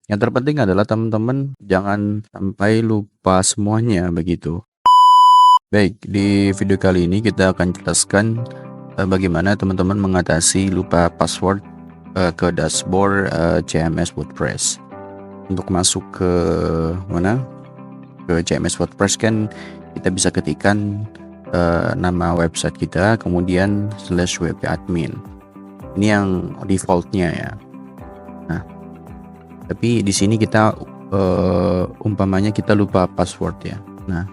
Yang terpenting adalah teman-teman jangan sampai lupa semuanya begitu. Baik, di video kali ini kita akan jelaskan bagaimana teman-teman mengatasi lupa password ke dashboard CMS WordPress. Untuk masuk ke mana? Ke CMS WordPress kan kita bisa ketikkan nama website kita, kemudian /wp-admin. Ini yang defaultnya ya. Nah, tapi di sini kita umpamanya kita lupa password ya. Nah,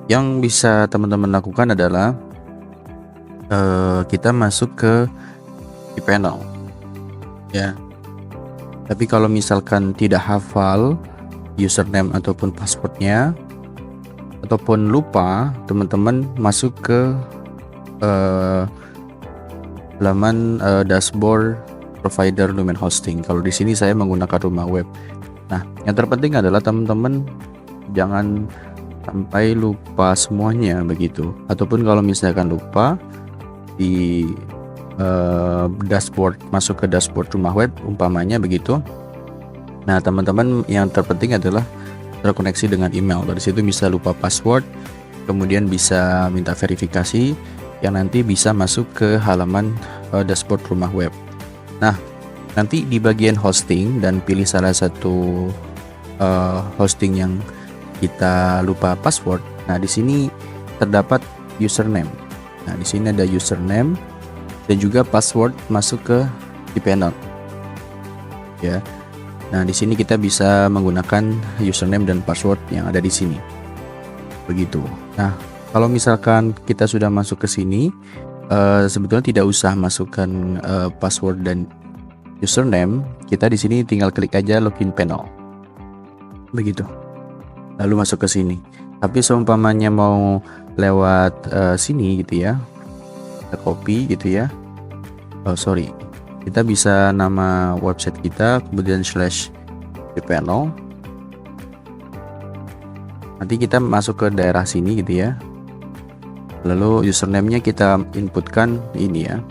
yang bisa teman-teman lakukan adalah kita masuk ke cPanel ya. Tapi kalau misalkan tidak hafal username ataupun passwordnya ataupun lupa, teman-teman masuk ke halaman dashboard provider domain hosting. Kalau di sini saya menggunakan rumah web. Nah, yang terpenting adalah teman-teman jangan sampai lupa semuanya begitu. Ataupun kalau misalkan lupa di dashboard, masuk ke dashboard rumah web umpamanya begitu. Nah, teman-teman yang terpenting adalah terkoneksi dengan email. Dari situ bisa lupa password, kemudian bisa minta verifikasi yang nanti bisa masuk ke halaman dashboard rumah web. Nah, nanti di bagian hosting dan pilih salah satu hosting yang kita lupa password. Nah, di sini terdapat username. Nah, di sini ada username dan juga password masuk ke cPanel. Ya. Nah, di sini kita bisa menggunakan username dan password yang ada di sini. Begitu. Nah, kalau misalkan kita sudah masuk ke sini, sebetulnya tidak usah masukkan password dan username. Kita di sini tinggal klik aja login panel. Begitu. Lalu masuk ke sini. Tapi seumpamanya mau lewat sini gitu ya, kita copy gitu ya. Kita bisa nama website kita, kemudian /cPanel. Nanti kita masuk ke daerah sini gitu ya. Lalu username-nya kita inputkan ini ya.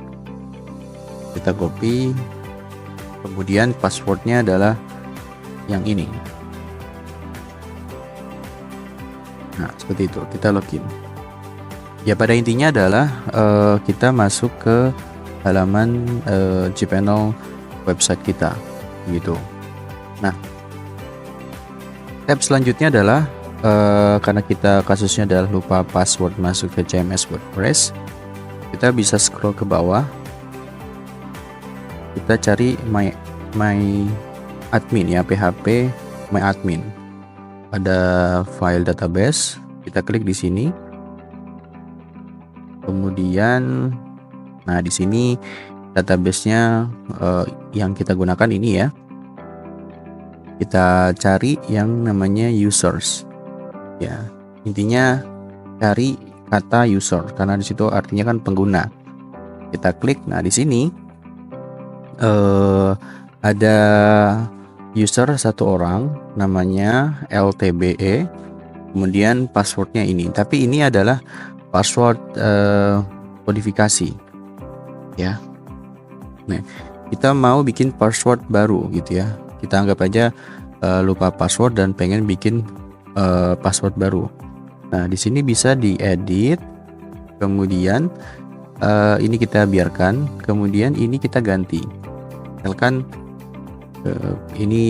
Kita copy. Kemudian passwordnya adalah yang ini. Nah, seperti itu, kita login. Ya, pada intinya adalah kita masuk ke halaman cPanel website kita, gitu. Nah, step selanjutnya adalah karena kita kasusnya adalah lupa password masuk ke CMS WordPress, kita bisa scroll ke bawah. Kita cari my admin ya, php my admin. Ada file database, kita klik di sini. Kemudian, nah di sini databasenya yang kita gunakan ini ya. Kita cari yang namanya users. Ya, intinya cari kata user karena di situ artinya kan pengguna. Kita klik. Nah di sini ada user satu orang namanya LTBE, kemudian passwordnya ini, tapi ini adalah password modifikasi ya. Nah, kita mau bikin password baru gitu ya, kita anggap aja lupa password dan pengen bikin password baru. Nah, di sini bisa diedit, kemudian ini kita biarkan, kemudian ini kita ganti. Misalkan ini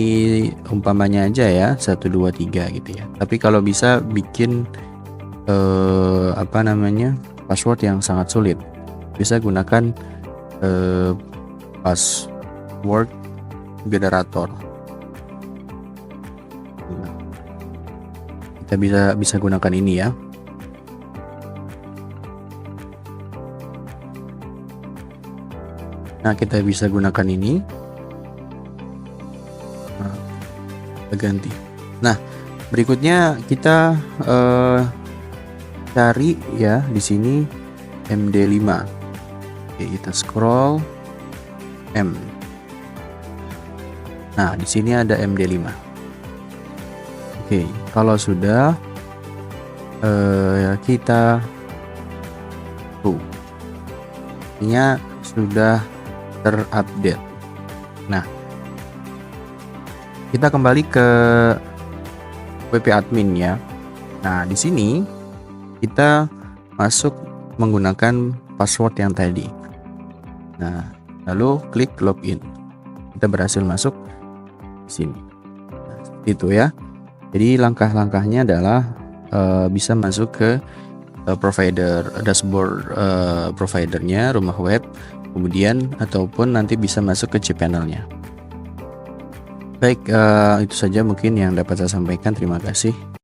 umpamanya aja ya 1 2 3 gitu ya. Tapi kalau bisa bikin password yang sangat sulit, bisa gunakan password generator. Kita bisa gunakan ini ya. Nah, kita bisa gunakan ini. Ganti. Nah, berikutnya kita cari ya di sini MD5. Oke, kita scroll M. Nah, di sini ada MD5. Oke, kalau sudah kita artinya sudah terupdate. Nah, Kita kembali ke WP admin ya. Nah, di sini kita masuk menggunakan password yang tadi. Nah, lalu klik login. Kita berhasil masuk di sini. Nah, seperti itu ya. Jadi langkah-langkahnya adalah bisa masuk ke provider dashboard providernya rumah web, kemudian ataupun nanti bisa masuk ke cPanel-nya. Baik, itu saja mungkin yang dapat saya sampaikan. Terima kasih.